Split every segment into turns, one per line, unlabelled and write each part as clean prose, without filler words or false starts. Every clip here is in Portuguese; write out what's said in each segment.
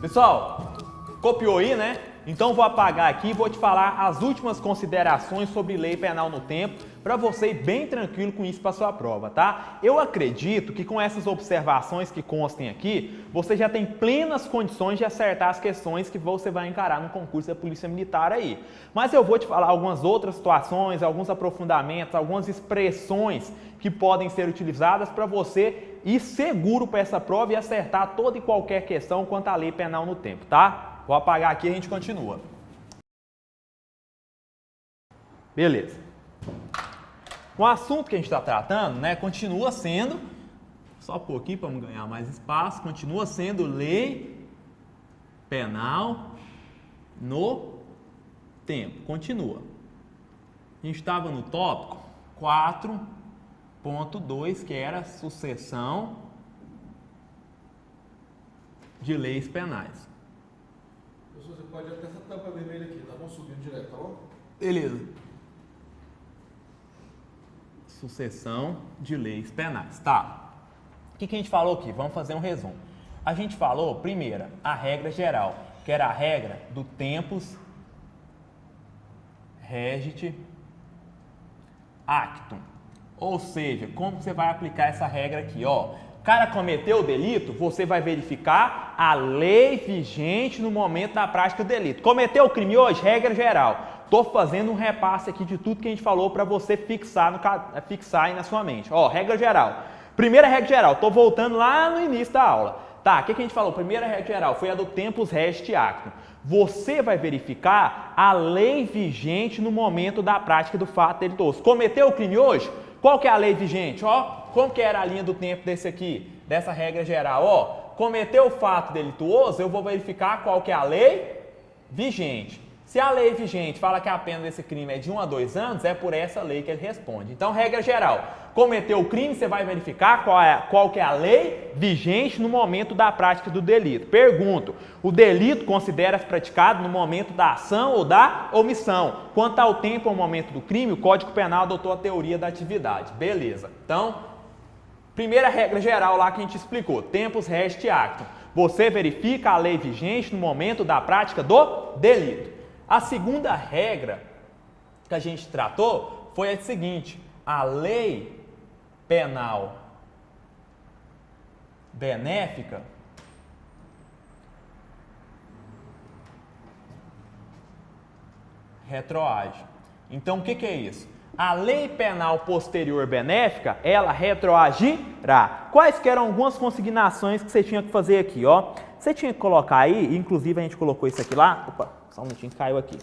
Pessoal, copiou aí, né? Então vou apagar aqui e vou te falar as últimas considerações sobre lei penal no tempo, para você ir bem tranquilo com isso para sua prova, tá? Eu acredito que com essas observações que constem aqui, você já tem plenas condições de acertar as questões que você vai encarar no concurso da Polícia Militar aí. Mas eu vou te falar algumas outras situações, alguns aprofundamentos, algumas expressões que podem ser utilizadas para você ir seguro para essa prova e acertar toda e qualquer questão quanto à lei penal no tempo, tá? Vou apagar aqui e a gente continua. Beleza. O assunto que a gente está tratando, né, continua sendo, só pôr aqui para ganhar mais espaço, continua sendo lei penal no tempo. Continua. A gente estava no tópico 4.2, que era sucessão de leis penais.
Você pode até essa tampa vermelha aqui, tá bom? Subindo direto, tá bom?
Beleza. Sucessão de leis penais. Tá. O que a gente falou aqui? Vamos fazer um resumo. A gente falou, primeira, a regra geral, que era a regra do tempus regit actum. Ou seja, como você vai aplicar essa regra aqui, ó? O cara cometeu o delito, você vai verificar a lei vigente no momento da prática do delito. Cometeu o crime hoje? Regra geral. Estou fazendo um repasse aqui de tudo que a gente falou para você fixar aí na sua mente. Ó, regra geral. Primeira regra geral, estou voltando lá no início da aula. Tá, o que a gente falou? Primeira regra geral foi a do tempus regit actum. Você vai verificar a lei vigente no momento da prática do fato delitoso. Cometeu o crime hoje? Qual que é a lei vigente? Ó, como que era a linha do tempo desse aqui, dessa regra geral? Ó, cometeu o fato delituoso, eu vou verificar qual que é a lei vigente. Se a lei vigente fala que a pena desse crime é de 1 a 2 anos, é por essa lei que ele responde. Então, regra geral, cometeu o crime, você vai verificar qual que é a lei vigente no momento da prática do delito. Pergunto, o delito considera-se praticado no momento da ação ou da omissão? Quanto ao tempo ou momento do crime, o Código Penal adotou a teoria da atividade. Beleza. Então, primeira regra geral lá que a gente explicou, tempus regit actum. Você verifica a lei vigente no momento da prática do delito. A segunda regra que a gente tratou foi a seguinte: a lei penal benéfica retroage. Então, o que é isso? A lei penal posterior benéfica, ela retroagirá. Quais que eram algumas consignações que você tinha que fazer aqui, ó? Você tinha que colocar aí, inclusive a gente colocou isso aqui lá. Opa, só um minutinho, caiu aqui.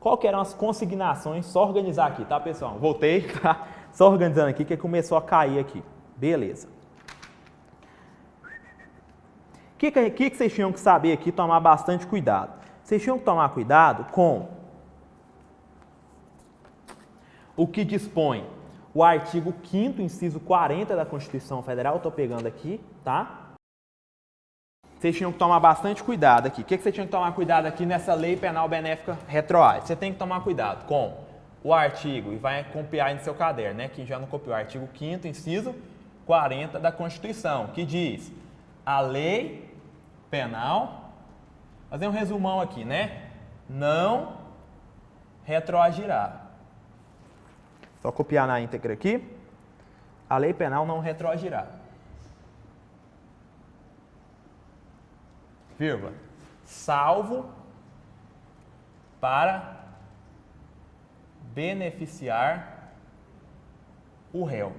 Qual que eram as consignações? Só organizar aqui, tá, pessoal? Voltei, tá? Só organizando aqui, que começou a cair aqui. Beleza. O que vocês tinham que saber aqui, tomar bastante cuidado? Vocês tinham que tomar cuidado com o que dispõe o artigo 5º, inciso 40 da Constituição Federal. Estou pegando aqui, tá? Vocês tinham que tomar bastante cuidado aqui. O que você tinha que tomar cuidado aqui nessa lei penal benéfica retroage? Você tem que tomar cuidado com o artigo, e vai copiar aí no seu caderno, né? Quem já não copiou, artigo 5º, inciso 40 da Constituição, que diz: a lei penal, fazer um resumão aqui, né? Não retroagirá. Só copiar na íntegra aqui. A lei penal não retroagirá. Vírgula, salvo para beneficiar o réu.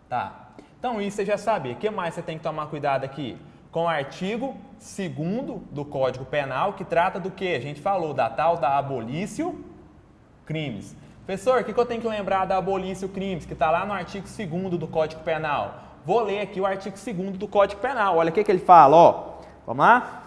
Tá. Então, isso você já sabia. O que mais você tem que tomar cuidado aqui? Com o artigo 2º do Código Penal, que trata do que? A gente falou da tal da abolício crimes. Professor, o que eu tenho que lembrar da abolício crimes, que está lá no artigo 2º do Código Penal? Vou ler aqui o artigo 2º do Código Penal. Olha o que ele fala, ó. Vamos lá?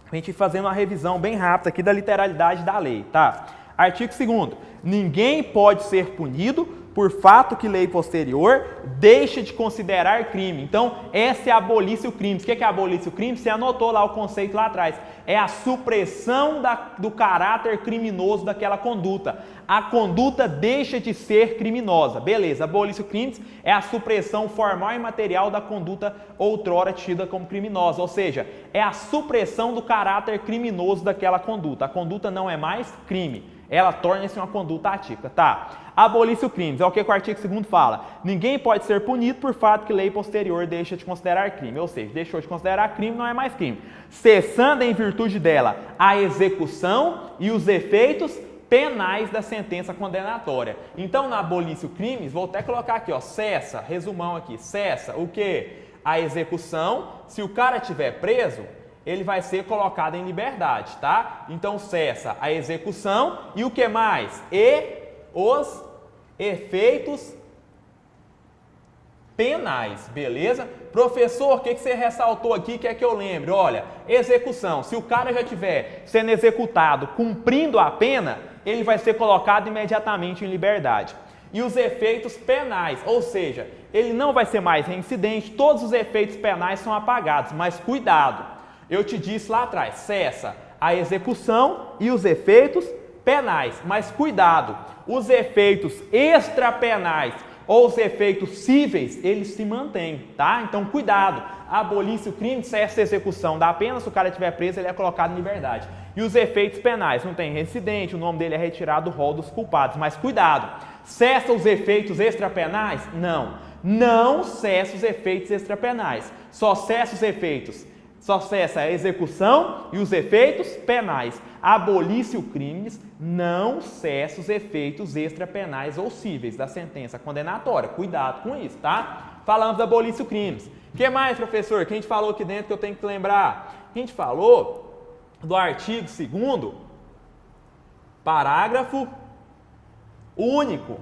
A gente fazendo uma revisão bem rápida aqui da literalidade da lei, tá? Artigo 2º. Ninguém pode ser punido por fato que lei posterior deixa de considerar crime. Então, essa é a abolício crimes. O que é abolício crimes? Você anotou lá o conceito lá atrás. É a supressão do caráter criminoso daquela conduta. A conduta deixa de ser criminosa. Beleza, abolício crimes é a supressão formal e material da conduta outrora tida como criminosa. Ou seja, é a supressão do caráter criminoso daquela conduta. A conduta não é mais crime. Ela torna-se uma conduta atípica. Tá. Abolício crimes. É o que o artigo 2º fala. Ninguém pode ser punido por fato que lei posterior deixa de considerar crime. Ou seja, deixou de considerar crime, não é mais crime. Cessando em virtude dela a execução e os efeitos penais da sentença condenatória. Então, na abolício crimes, vou até colocar aqui, ó, cessa, resumão aqui, cessa o quê? A execução. Se o cara estiver preso, ele vai ser colocado em liberdade, tá? Então, cessa a execução e o que mais? E os efeitos penais, beleza? Professor, o que você ressaltou aqui que é que eu lembre? Olha, execução. Se o cara já estiver sendo executado, cumprindo a pena, ele vai ser colocado imediatamente em liberdade. E os efeitos penais, ou seja, ele não vai ser mais reincidente, todos os efeitos penais são apagados, mas cuidado, eu te disse lá atrás, cessa a execução e os efeitos penais, mas cuidado, os efeitos extrapenais ou os efeitos cíveis, eles se mantêm, tá? Então, cuidado, abolício crime, cessa a execução da pena, se o cara estiver preso, ele é colocado em liberdade. E os efeitos penais, não tem reincidente, o nome dele é retirado do rol dos culpados, mas cuidado, cessa os efeitos extrapenais? Não, não cessa os efeitos extrapenais, só cessa a execução e os efeitos penais. Abolício crimes não cessa os efeitos extrapenais ou cíveis da sentença condenatória. Cuidado com isso, tá? Falamos da abolício crimes. O que mais, professor? Que a gente falou aqui dentro que eu tenho que lembrar? A gente falou do artigo 2º, parágrafo único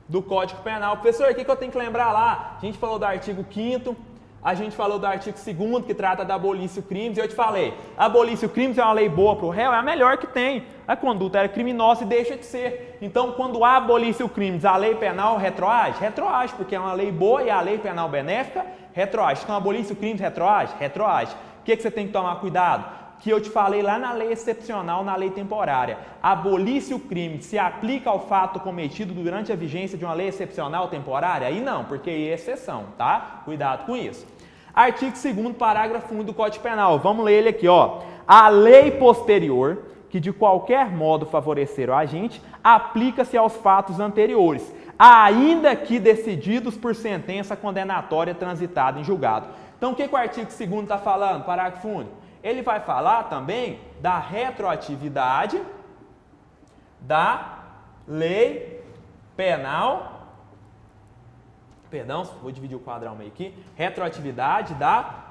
do Código Penal. Professor, o que eu tenho que lembrar lá? A gente falou do artigo 5º, a gente falou do artigo 2º, que trata da abolício crimes, e eu te falei, abolício crimes é uma lei boa para o réu, é a melhor que tem. A conduta era criminosa e deixa de ser. Então, quando há abolício crimes, a lei penal retroage? Retroage, porque é uma lei boa e a lei penal benéfica retroage. Então, abolício crimes retroage? Retroage. O que você tem que tomar cuidado? Que eu te falei lá na lei excepcional, na lei temporária. Abolício crime se aplica ao fato cometido durante a vigência de uma lei excepcional temporária? Aí não, porque é exceção, tá? Cuidado com isso. Artigo 2º, parágrafo 1 do Código Penal. Vamos ler ele aqui, ó. A lei posterior, que de qualquer modo favorecer o agente, aplica-se aos fatos anteriores, ainda que decididos por sentença condenatória transitada em julgado. Então, o que o artigo 2º está falando, parágrafo único? Ele vai falar também da retroatividade da lei penal, perdão, vou dividir o quadro ao meio aqui, retroatividade da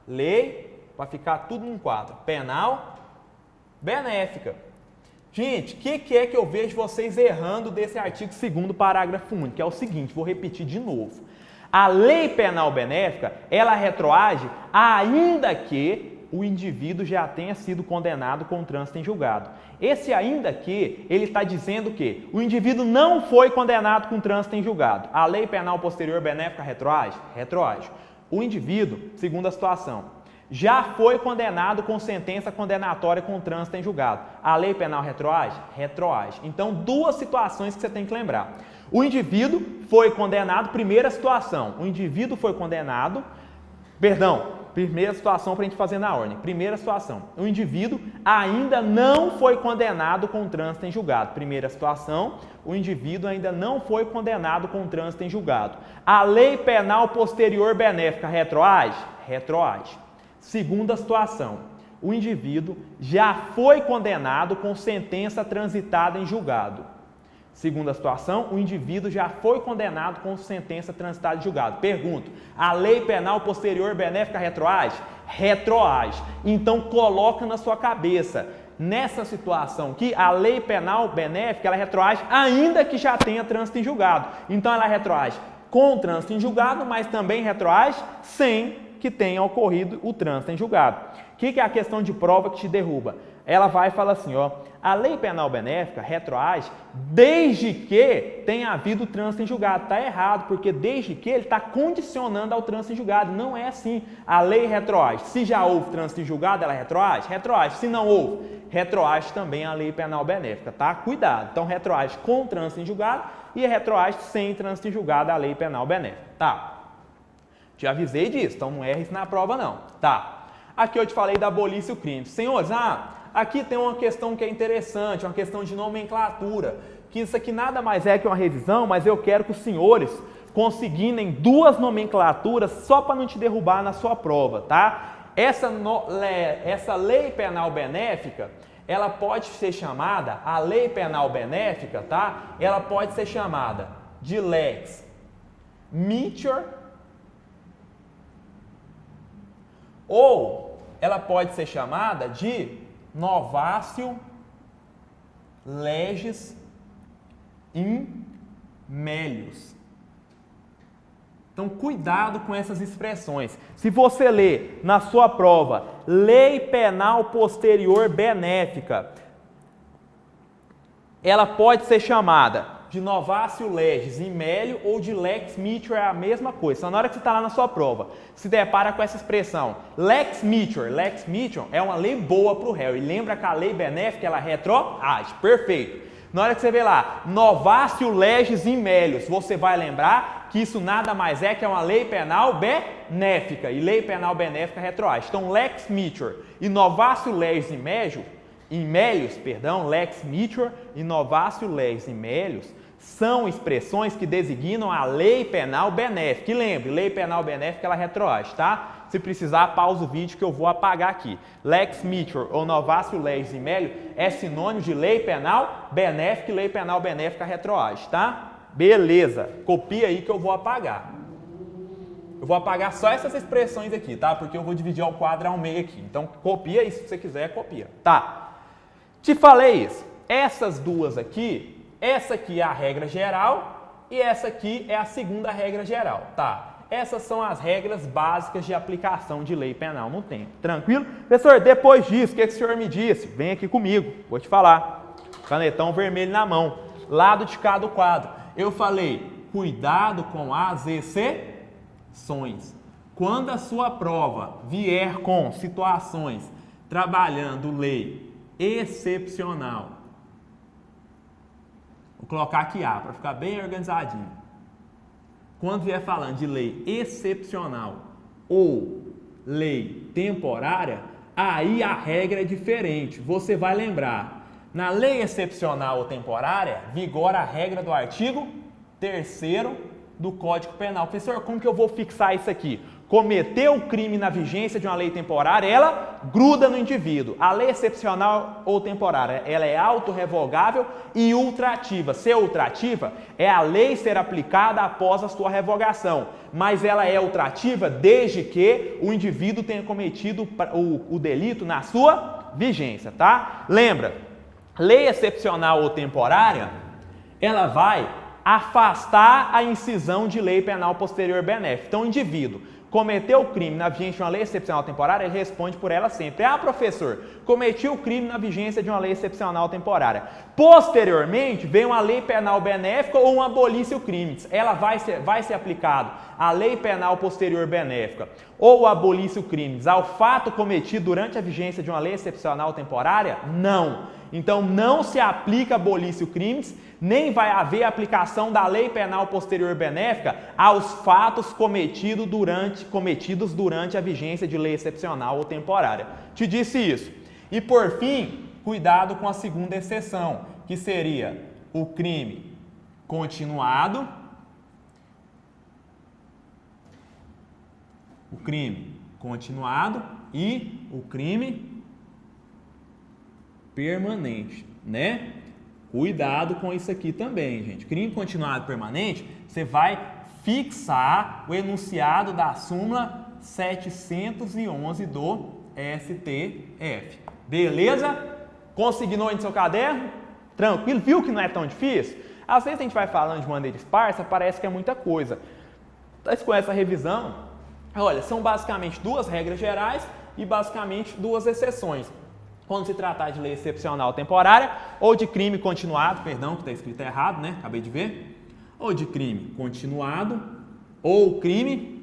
lei, para ficar tudo num quadro, penal benéfica. Gente, o que é que eu vejo vocês errando desse artigo 2º, parágrafo único? Que é o seguinte, vou repetir de novo. A lei penal benéfica, ela retroage ainda que o indivíduo já tenha sido condenado com trânsito em julgado. Esse ainda que, ele está dizendo que o indivíduo não foi condenado com trânsito em julgado. A lei penal posterior benéfica retroage? Retroage. O indivíduo, segunda situação, já foi condenado com sentença condenatória com trânsito em julgado. A lei penal retroage? Retroage. Então, duas situações que você tem que lembrar. O indivíduo foi condenado, primeira situação, o indivíduo foi condenado, primeira situação para a gente fazer na ordem. Primeira situação, o indivíduo ainda não foi condenado com trânsito em julgado. Primeira situação, o indivíduo ainda não foi condenado com trânsito em julgado. A lei penal posterior benéfica retroage? Retroage. Segunda situação, o indivíduo já foi condenado com sentença transitada em julgado. Segunda situação, o indivíduo já foi condenado com sentença transitada em julgado. Pergunto, a lei penal posterior benéfica retroage? Retroage. Então, coloca na sua cabeça, nessa situação que a lei penal benéfica, ela retroage ainda que já tenha trânsito em julgado. Então, ela retroage com trânsito em julgado, mas também retroage sem que tenha ocorrido o trânsito em julgado. O que é a questão de prova que te derruba? ela vai e fala assim, ó, a lei penal benéfica retroage desde que tenha havido trânsito em julgado. Está errado, porque desde que ele está condicionando ao trânsito em julgado. Não é assim. A lei retroage. Se já houve trânsito em julgado, ela retroage? Retroage. Se não houve, retroage também a lei penal benéfica, tá? Cuidado. Então, retroage com trânsito em julgado e retroage sem trânsito em julgado a lei penal benéfica, tá? Te avisei disso, então não erre isso na prova não, tá? Aqui eu te falei da abolição do crime. Senhores, aqui tem uma questão que é interessante, uma questão de nomenclatura, que isso aqui nada mais é que uma revisão, mas eu quero que os senhores conseguirem duas nomenclaturas só para não te derrubar na sua prova, tá? Essa lei penal benéfica, ela pode ser chamada, a lei penal benéfica, tá? Ela pode ser chamada de lex Meacher, ou ela pode ser chamada de novatio legis in melius. Então, cuidado com essas expressões. Se você ler na sua prova, lei penal posterior benéfica, ela pode ser chamada de novatio legis in melio ou de lex Meacher, é a mesma coisa. Então, na hora que você está lá na sua prova, se depara com essa expressão, lex Meacher é uma lei boa para o réu. E lembra que a lei benéfica, ela retroage. Perfeito. Na hora que você vê lá, novatio legis in melius, você vai lembrar que isso nada mais é que uma lei penal benéfica. E lei penal benéfica retroage. Então, lex Meacher e novatio legis in melius, lex Meacher e novatio legis in melius, são expressões que designam a lei penal benéfica. E lembre, lei penal benéfica, ela retroage, tá? Se precisar, pausa o vídeo que eu vou apagar aqui. Lex Meacher ou novatio legis in melius é sinônimo de lei penal benéfica e lei penal benéfica retroage, tá? Beleza, copia aí que eu vou apagar. Eu vou apagar só essas expressões aqui, tá? Porque eu vou dividir o quadro ao meio aqui. Então, copia isso, se você quiser, copia. Tá. Te falei isso. Essas duas aqui, essa aqui é a regra geral e essa aqui é a segunda regra geral, tá? Essas são as regras básicas de aplicação de lei penal no tempo. Tranquilo? Professor, depois disso, o que o senhor me disse? Vem aqui comigo, vou te falar. Canetão vermelho na mão, lado de cá do quadro. Eu falei, cuidado com as exceções. Quando a sua prova vier com situações trabalhando lei excepcional, vou colocar aqui A para ficar bem organizadinho. Quando vier falando de lei excepcional ou lei temporária, aí a regra é diferente. Você vai lembrar, na lei excepcional ou temporária, vigora a regra do artigo 3º do Código Penal. Professor, como que eu vou fixar isso aqui? Cometeu o crime na vigência de uma lei temporária, ela gruda no indivíduo. A lei excepcional ou temporária, ela é autorrevogável e ultrativa. Ser ultrativa é a lei ser aplicada após a sua revogação, mas ela é ultrativa desde que o indivíduo tenha cometido o delito na sua vigência, tá? Lembra, lei excepcional ou temporária, ela vai afastar a incisão de lei penal posterior benéfica. Então, o indivíduo cometeu o crime na vigência de uma lei excepcional temporária, ele responde por ela sempre. Ah, professor, cometi o crime na vigência de uma lei excepcional temporária. Posteriormente, vem uma lei penal benéfica ou uma abolição crimes. Ela vai ser aplicado a lei penal posterior benéfica ou abolição crimes ao fato cometido durante a vigência de uma lei excepcional temporária? Não. Então, não se aplica abolição crimes, nem vai haver aplicação da lei penal posterior benéfica aos fatos cometidos durante a vigência de lei excepcional ou temporária. Te disse isso. E por fim, cuidado com a segunda exceção, que seria o crime continuado, e o crime permanente, né? Cuidado com isso aqui também, gente. Crime continuado permanente, você vai fixar o enunciado da súmula 711 do STF. Beleza? Consignou aí no seu caderno? Tranquilo? Viu que não é tão difícil? Às vezes a gente vai falando de maneira esparsa, parece que é muita coisa. Mas com essa revisão, olha, são basicamente duas regras gerais e basicamente duas exceções. quando se tratar de lei excepcional temporária ou de crime continuado, perdão, que está escrito errado, né? Acabei de ver. Ou de crime continuado ou crime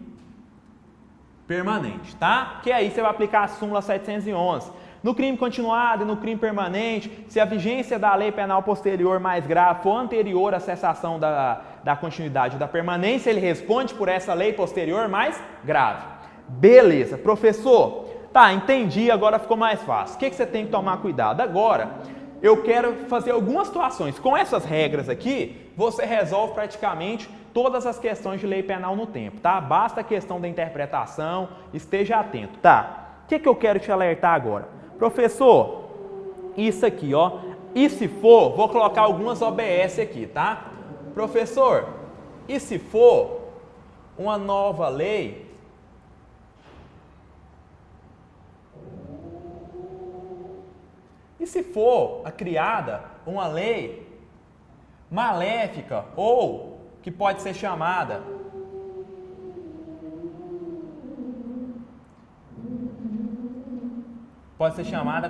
permanente, tá? Que aí você vai aplicar a súmula 711. No crime continuado e no crime permanente, se a vigência da lei penal posterior mais grave for anterior à cessação da continuidade ou da permanência, ele responde por essa lei posterior mais grave. Beleza, professor. Tá, entendi, agora ficou mais fácil. O que você tem que tomar cuidado? Agora, eu quero fazer algumas situações. Com essas regras aqui, você resolve praticamente todas as questões de lei penal no tempo, tá? Basta a questão da interpretação, esteja atento, tá? O que eu quero te alertar agora? Professor, isso aqui, ó, e se for, vou colocar algumas OBS aqui, tá? Professor, e se for uma nova lei e se for criada uma lei maléfica ou que pode ser chamada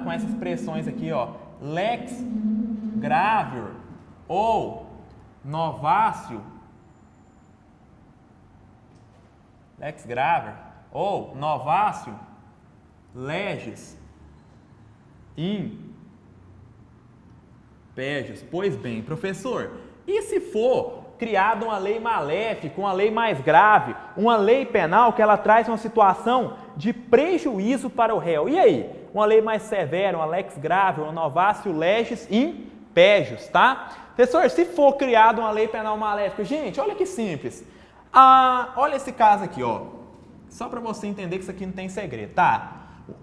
com essas expressões aqui, ó, lex gravior ou novatio, lex gravior ou novatio legis in pejus. Pois bem, professor, e se for criada uma lei maléfica, uma lei mais grave, uma lei penal que ela traz uma situação de prejuízo para o réu? E aí? Uma lei mais severa, uma lex grave, uma novatio legis in pejus, tá? Professor, se for criada uma lei penal maléfica, gente, olha que simples. Olha esse caso aqui, ó. Só para você entender que isso aqui não tem segredo, tá?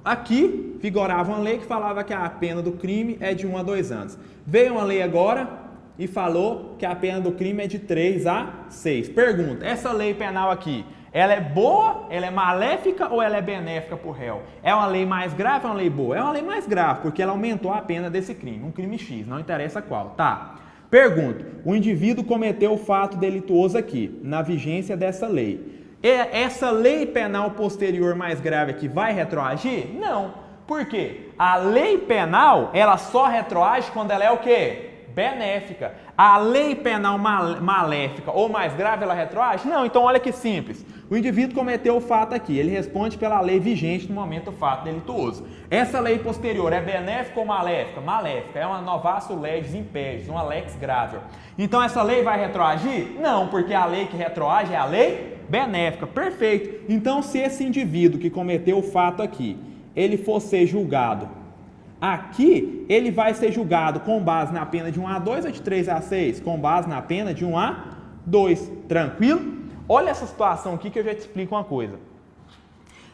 Aqui vigorava uma lei que falava que a pena do crime é de 1 a 2 anos. Veio uma lei agora e falou que a pena do crime é de 3 a 6. Pergunta, essa lei penal aqui, ela é boa, ela é maléfica ou ela é benéfica para o réu? É uma lei mais grave ou uma lei boa? É uma lei mais grave, porque ela aumentou a pena desse crime, um crime X, não interessa qual, tá? Pergunto, o indivíduo cometeu o fato delituoso aqui, na vigência dessa lei. Essa lei penal posterior mais grave aqui vai retroagir? Não. Por quê? A lei penal, ela só retroage quando ela é o quê? Benéfica. A lei penal maléfica ou mais grave, ela retroage? Não. Então, olha que simples. O indivíduo cometeu o fato aqui, ele responde pela lei vigente no momento do fato delituoso. Essa lei posterior é benéfica ou maléfica? Maléfica. É uma novatio legis in pejus, uma lex gravior. Então, essa lei vai retroagir? Não, porque a lei que retroage é a lei benéfica. Perfeito. Então, se esse indivíduo que cometeu o fato aqui, ele for ser julgado aqui, ele vai ser julgado com base na pena de 1 a 2 ou de 3 a 6? Com base na pena de 1 a 2. Tranquilo? Olha essa situação aqui que eu já te explico uma coisa.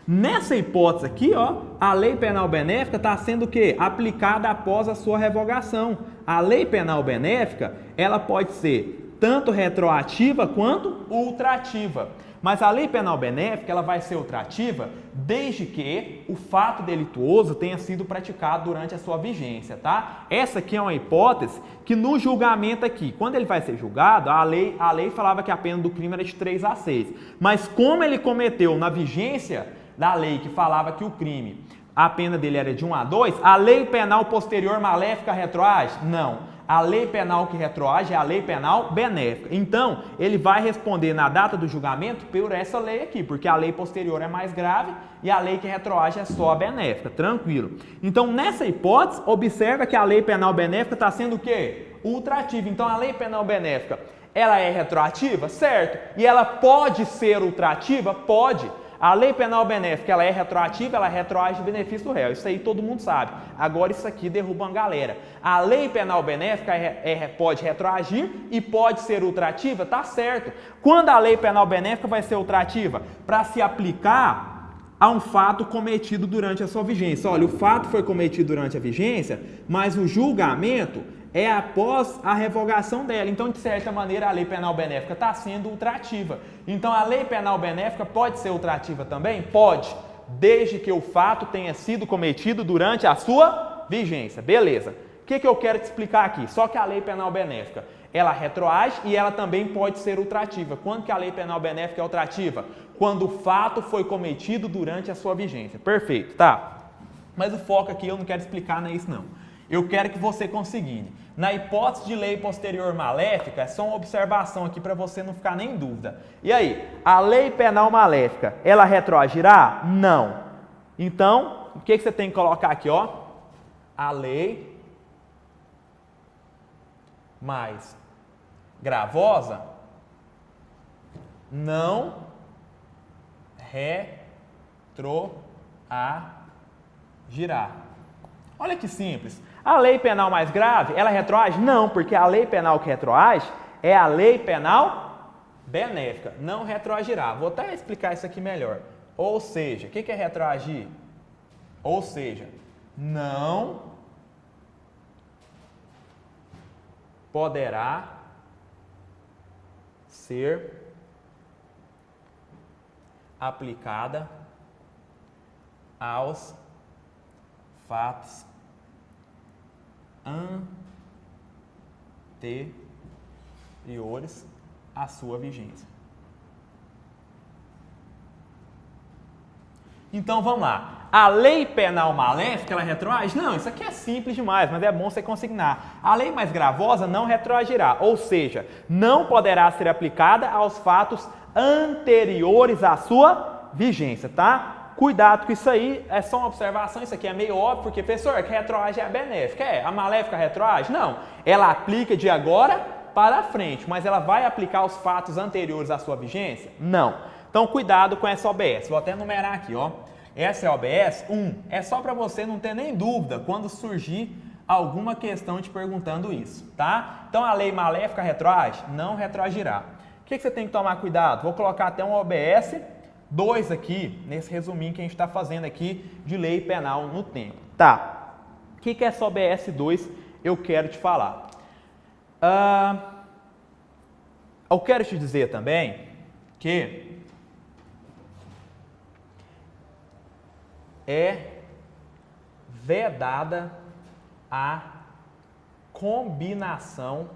Nessa hipótese aqui, ó, a lei penal benéfica está sendo o quê? Aplicada após a sua revogação. A lei penal benéfica, ela pode ser tanto retroativa quanto ultrativa. Mas a lei penal benéfica, ela vai ser ultrativa desde que o fato delituoso tenha sido praticado durante a sua vigência, tá? Essa aqui é uma hipótese que no julgamento aqui, quando ele vai ser julgado, a lei falava que a pena do crime era de 3 a 6. Mas como ele cometeu na vigência da lei que falava que o crime, a pena dele era de 1 a 2, a lei penal posterior maléfica retroage? Não. A lei penal que retroage é a lei penal benéfica. Então, ele vai responder na data do julgamento por essa lei aqui, porque a lei posterior é mais grave e a lei que retroage é só a benéfica. Tranquilo. Então, nessa hipótese, observa que a lei penal benéfica está sendo o quê? Ultrativa. Então, a lei penal benéfica, ela é retroativa? Certo. E ela pode ser ultrativa? Pode. A lei penal benéfica, ela é retroativa, ela retroage o benefício do réu. Isso aí todo mundo sabe. Agora isso aqui derruba uma galera. A lei penal benéfica pode retroagir e pode ser ultrativa? Tá certo. Quando a lei penal benéfica vai ser ultrativa? Para se aplicar a um fato cometido durante a sua vigência. Olha, o fato foi cometido durante a vigência, mas o julgamento é após a revogação dela. Então, de certa maneira, a lei penal benéfica está sendo ultrativa. Então, a lei penal benéfica pode ser ultrativa também? Pode, desde que o fato tenha sido cometido durante a sua vigência. Beleza. O que eu quero te explicar aqui? Só que a lei penal benéfica, ela retroage e ela também pode ser ultrativa. Quando que a lei penal benéfica é ultrativa? Quando o fato foi cometido durante a sua vigência. Perfeito, tá? Mas o foco aqui eu não quero explicar, não é isso não. Eu quero que você consiga. Na hipótese de lei posterior maléfica, é só uma observação aqui para você não ficar nem em dúvida. E aí, a lei penal maléfica, ela retroagirá? Não. Então, o que você tem que colocar aqui, ó? A lei mais gravosa não retroagirá. Olha que simples. A lei penal mais grave, ela retroage? Não, porque a lei penal que retroage é a lei penal benéfica. Não retroagirá. Vou até explicar isso aqui melhor. Ou seja, o que é retroagir? Ou seja, não poderá ser aplicada aos fatos anteriores à sua vigência. Então vamos lá. A lei penal maléfica, ela retroage? Não, isso aqui é simples demais, mas é bom você consignar. A lei mais gravosa não retroagirá, ou seja, não poderá ser aplicada aos fatos anteriores à sua vigência, tá? Cuidado com isso aí, é só uma observação, isso aqui é meio óbvio, porque, professor, que retroage é a benéfica. A maléfica retroage? Não, ela aplica de agora para frente, mas ela vai aplicar os fatos anteriores à sua vigência? Não. Então, cuidado com essa OBS. Vou até numerar aqui, ó. Essa é a OBS 1. É só para você não ter nem dúvida quando surgir alguma questão te perguntando isso, tá? Então, a lei maléfica retroage? Não retroagirá. O que você tem que tomar cuidado? Vou colocar até um OBS 2 aqui, nesse resuminho que a gente está fazendo aqui de lei penal no tempo. Tá. O que é essa OBS 2? Eu quero te falar. Eu quero te dizer também que é vedada a combinação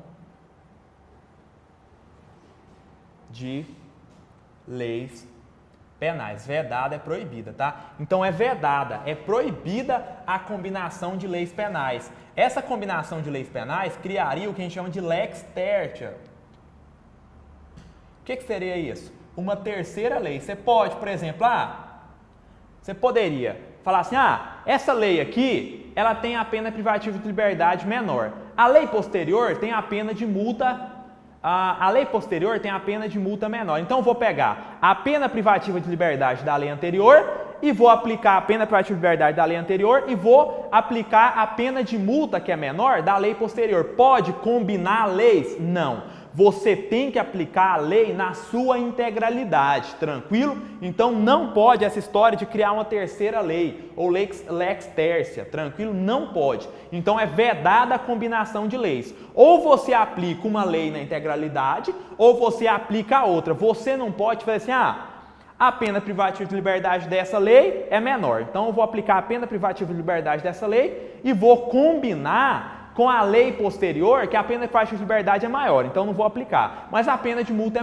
de leis penais. Vedada é proibida, tá? Então é vedada, é proibida a combinação de leis penais. Essa combinação de leis penais criaria o que a gente chama de lex tertia. O que seria isso? Uma terceira lei. Você pode, por exemplo, você poderia falar assim, essa lei aqui, ela tem a pena privativa de liberdade menor. A lei posterior tem a pena de multa, a lei posterior tem a pena de multa menor. Então, eu vou pegar a pena privativa de liberdade da lei anterior e vou aplicar a pena privativa de liberdade da lei anterior e vou aplicar a pena de multa, que é menor, da lei posterior. Pode combinar leis? Não. Você tem que aplicar a lei na sua integralidade, tranquilo? Então não pode essa história de criar uma terceira lei, ou lex tercia, tranquilo? Não pode. Então é vedada a combinação de leis. Ou você aplica uma lei na integralidade, ou você aplica a outra. Você não pode fazer assim, a pena privativa de liberdade dessa lei é menor. Então eu vou aplicar a pena privativa de liberdade dessa lei e vou combinar com a lei posterior, que a pena privativa de liberdade é maior, então não vou aplicar. Mas a pena de multa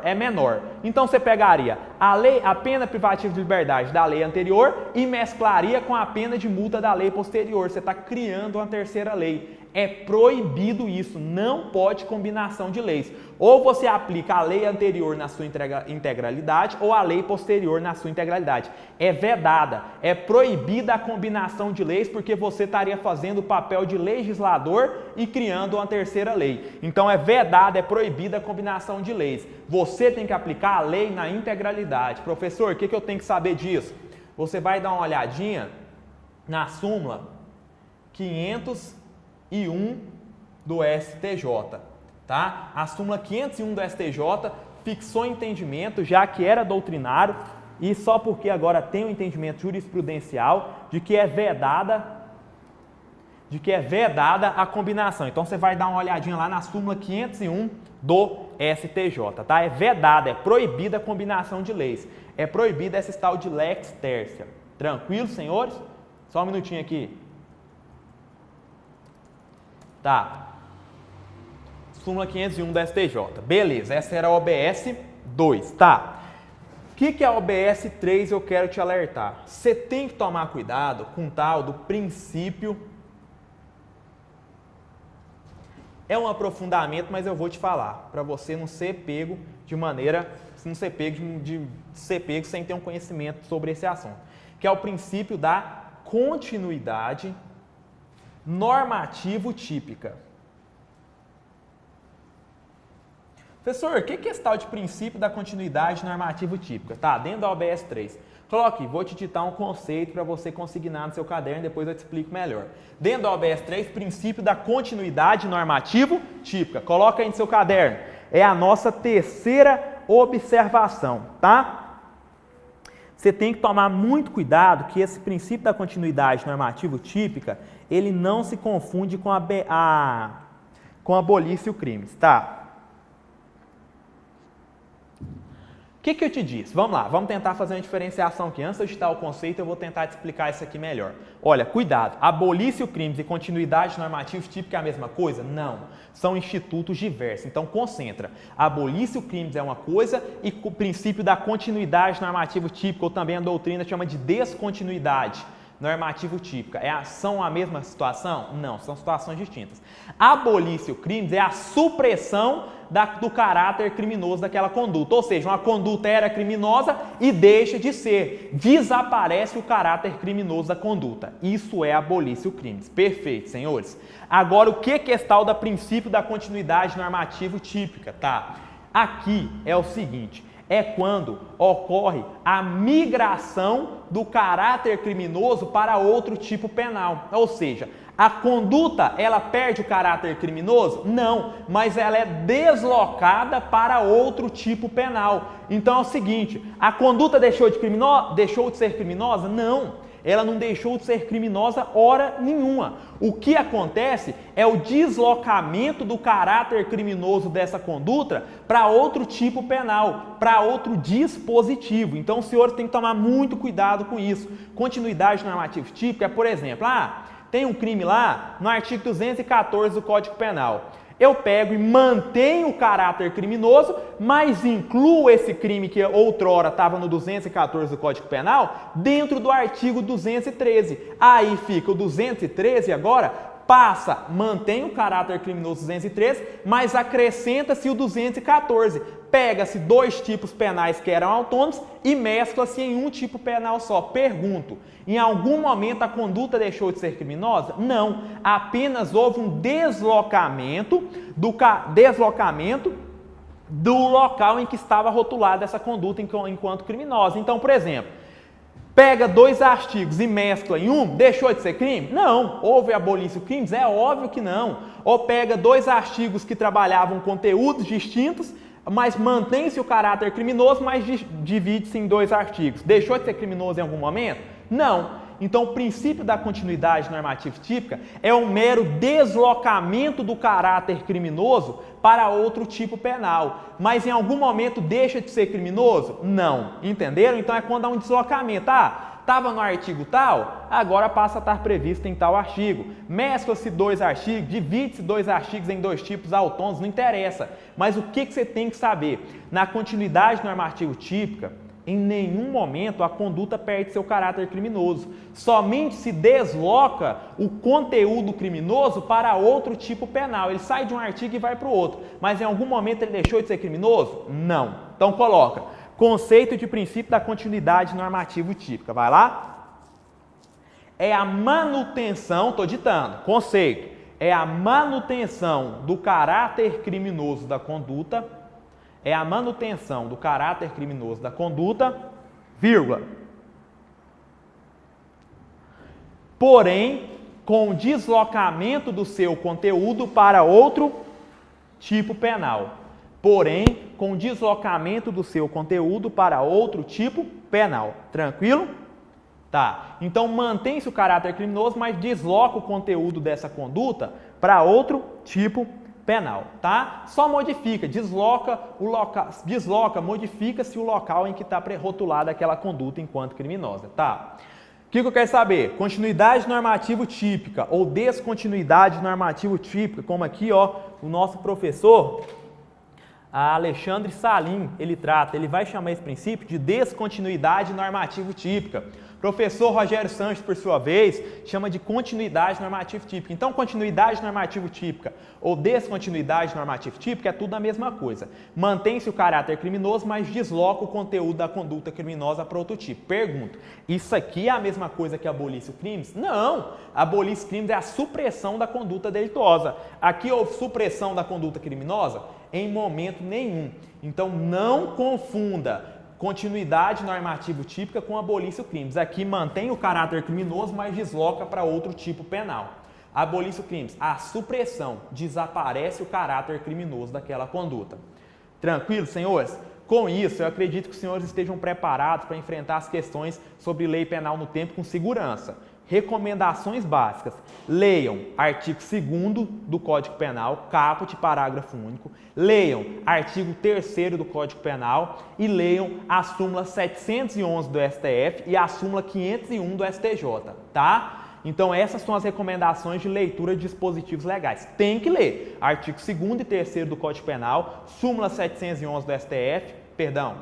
é menor. Então você pegaria a pena privativa de liberdade da lei anterior e mesclaria com a pena de multa da lei posterior. Você está criando uma terceira lei. É proibido isso, não pode combinação de leis. Ou você aplica a lei anterior na sua integralidade ou a lei posterior na sua integralidade. É vedada, é proibida a combinação de leis porque você estaria fazendo o papel de legislador e criando uma terceira lei. Então é vedada, é proibida a combinação de leis. Você tem que aplicar a lei na integralidade. Professor, o que eu tenho que saber disso? Você vai dar uma olhadinha na súmula 501 do STJ, tá? A súmula 501 do STJ fixou entendimento, já que era doutrinário, e só porque agora tem um entendimento jurisprudencial de que é vedada a combinação. Então você vai dar uma olhadinha lá na súmula 501 do STJ, tá? É vedada, é proibida a combinação de leis. É proibida essa tal de lex tercia. Tranquilo, senhores? Só um minutinho aqui. Tá. Súmula 501 do STJ. Beleza, essa era a OBS 2, tá? O que é a OBS 3? Eu quero te alertar. Você tem que tomar cuidado com o tal do princípio. É um aprofundamento, mas eu vou te falar, para você não ser pego de maneira, não ser pego de ser pego sem ter um conhecimento sobre esse assunto, que é o princípio da continuidade normativo típica. Professor, o que é esse tal de princípio da continuidade normativo típica? Tá, dentro da OBS 3. Coloque, vou te ditar um conceito para você consignar no seu caderno, depois eu te explico melhor. Dentro da OBS 3, princípio da continuidade normativo típica. Coloca aí no seu caderno. É a nossa terceira observação, tá? Você tem que tomar muito cuidado que esse princípio da continuidade normativo típica, ele não se confunde com com abolício crimes, tá? O que eu te disse? Vamos lá, vamos tentar fazer uma diferenciação aqui. Antes de eu citar o conceito, eu vou tentar te explicar isso aqui melhor. Olha, cuidado, abolício crimes e continuidade normativa típica é a mesma coisa? Não, são institutos diversos. Então, concentra. Abolício crimes é uma coisa e o princípio da continuidade normativa típica, ou também a doutrina chama de descontinuidade normativo típica. São a mesma situação? Não, são situações distintas. Abolício crimes é a supressão do caráter criminoso daquela conduta. Ou seja, uma conduta era criminosa e deixa de ser. Desaparece o caráter criminoso da conduta. Isso é abolício crimes. Perfeito, senhores. Agora, o que é esse tal da princípio da continuidade normativo típica? Tá? Aqui é o seguinte. É quando ocorre a migração do caráter criminoso para outro tipo penal. Ou seja, a conduta, ela perde o caráter criminoso? Não, mas ela é deslocada para outro tipo penal. Então é o seguinte, a conduta deixou de ser criminosa? Não. Ela não deixou de ser criminosa hora nenhuma. O que acontece é o deslocamento do caráter criminoso dessa conduta para outro tipo penal, para outro dispositivo. Então, os senhores têm que tomar muito cuidado com isso. Continuidade normativa típica é, por exemplo, tem um crime lá no artigo 214 do Código Penal. Eu pego e mantenho o caráter criminoso, mas incluo esse crime que outrora estava no 214 do Código Penal dentro do artigo 213. Aí fica o 213 agora, mantém o caráter criminoso 213, mas acrescenta-se o 214. Pega-se dois tipos penais que eram autônomos e mescla-se em um tipo penal só. Pergunto, em algum momento a conduta deixou de ser criminosa? Não, apenas houve um deslocamento do local em que estava rotulada essa conduta enquanto criminosa. Então, por exemplo, pega dois artigos e mescla em um, deixou de ser crime? Não. Houve abolício crimes? É óbvio que não. Ou pega dois artigos que trabalhavam conteúdos distintos, mas mantém-se o caráter criminoso, mas divide-se em dois artigos. Deixou de ser criminoso em algum momento? Não. Então, o princípio da continuidade normativa típica é um mero deslocamento do caráter criminoso para outro tipo penal. Mas em algum momento deixa de ser criminoso? Não. Entenderam? Então, é quando há um deslocamento. Estava no artigo tal, agora passa a estar previsto em tal artigo. Mescla-se dois artigos, divide-se dois artigos em dois tipos autônomos, não interessa. Mas o que você tem que saber? Na continuidade normativa típica, em nenhum momento a conduta perde seu caráter criminoso. Somente se desloca o conteúdo criminoso para outro tipo penal. Ele sai de um artigo e vai para o outro. Mas em algum momento ele deixou de ser criminoso? Não. Então coloca. Conceito de princípio da continuidade normativo típica. Vai lá? É a manutenção, estou ditando, conceito. É a manutenção do caráter criminoso da conduta. É a manutenção do caráter criminoso da conduta, vírgula. Porém, com deslocamento do seu conteúdo para outro tipo penal. Porém, com deslocamento do seu conteúdo para outro tipo penal. Tranquilo? Tá. Então, mantém-se o caráter criminoso, mas desloca o conteúdo dessa conduta para outro tipo penal, tá? Só modifica, modifica-se o local em que está rotulada aquela conduta enquanto criminosa, tá? O que eu quero saber? Continuidade normativo típica ou descontinuidade normativo típica, como aqui, o nosso professor a Alexandre Salim, ele vai chamar esse princípio de descontinuidade normativo-típica. Professor Rogério Sanches, por sua vez, chama de continuidade normativo-típica. Então, continuidade normativo-típica ou descontinuidade normativo-típica é tudo a mesma coisa. Mantém-se o caráter criminoso, mas desloca o conteúdo da conduta criminosa para outro tipo. Pergunto, isso aqui é a mesma coisa que abolício crimes? Não! Abolício crimes é a supressão da conduta delituosa. Aqui houve supressão da conduta criminosa? Em momento nenhum. Então, não confunda continuidade normativo-típica com abolício crimes. Aqui mantém o caráter criminoso, mas desloca para outro tipo penal. Abolício crimes, a supressão, desaparece o caráter criminoso daquela conduta. Tranquilo, senhores? Com isso, eu acredito que os senhores estejam preparados para enfrentar as questões sobre lei penal no tempo com segurança. Recomendações básicas. Leiam artigo 2º do Código Penal, caput, parágrafo único. Leiam artigo 3º do Código Penal e leiam a súmula 711 do STF e a súmula 501 do STJ, tá? Então, essas são as recomendações de leitura de dispositivos legais. Tem que ler artigo 2º e 3º do Código Penal, súmula 711 do STF,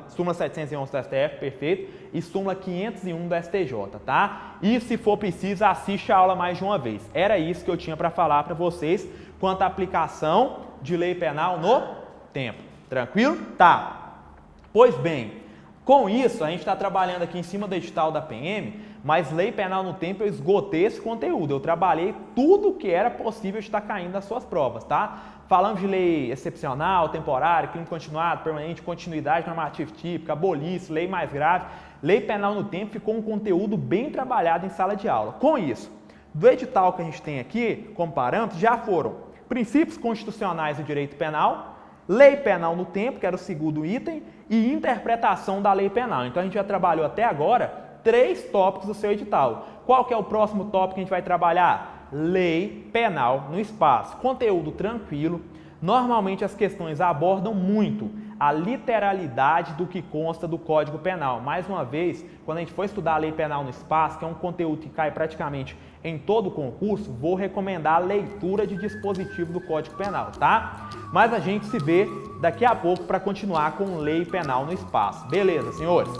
súmula 711 do STF, perfeito, e súmula 501 do STJ, tá? E se for preciso, assiste a aula mais de uma vez. Era isso que eu tinha para falar para vocês quanto à aplicação de lei penal no tempo. Tranquilo? Tá. Pois bem, com isso, a gente está trabalhando aqui em cima do edital da PM, mas lei penal no tempo eu esgotei esse conteúdo. Eu trabalhei tudo que era possível de estar caindo nas suas provas, tá? Falamos de lei excepcional, temporária, crime continuado, permanente, continuidade normativo-típica, abolício, lei mais grave. Lei penal no tempo ficou um conteúdo bem trabalhado em sala de aula. Com isso, do edital que a gente tem aqui, como parâmetro, já foram princípios constitucionais do direito penal, lei penal no tempo, que era o segundo item, e interpretação da lei penal. Então, a gente já trabalhou até agora 3 tópicos do seu edital. Qual que é o próximo tópico que a gente vai trabalhar? Lei penal no espaço. Conteúdo tranquilo. Normalmente as questões abordam muito a literalidade do que consta do Código Penal. Mais uma vez, quando a gente for estudar a lei penal no espaço, que é um conteúdo que cai praticamente em todo o concurso, vou recomendar a leitura de dispositivo do Código Penal, tá? Mas a gente se vê daqui a pouco para continuar com lei penal no espaço. Beleza, senhores?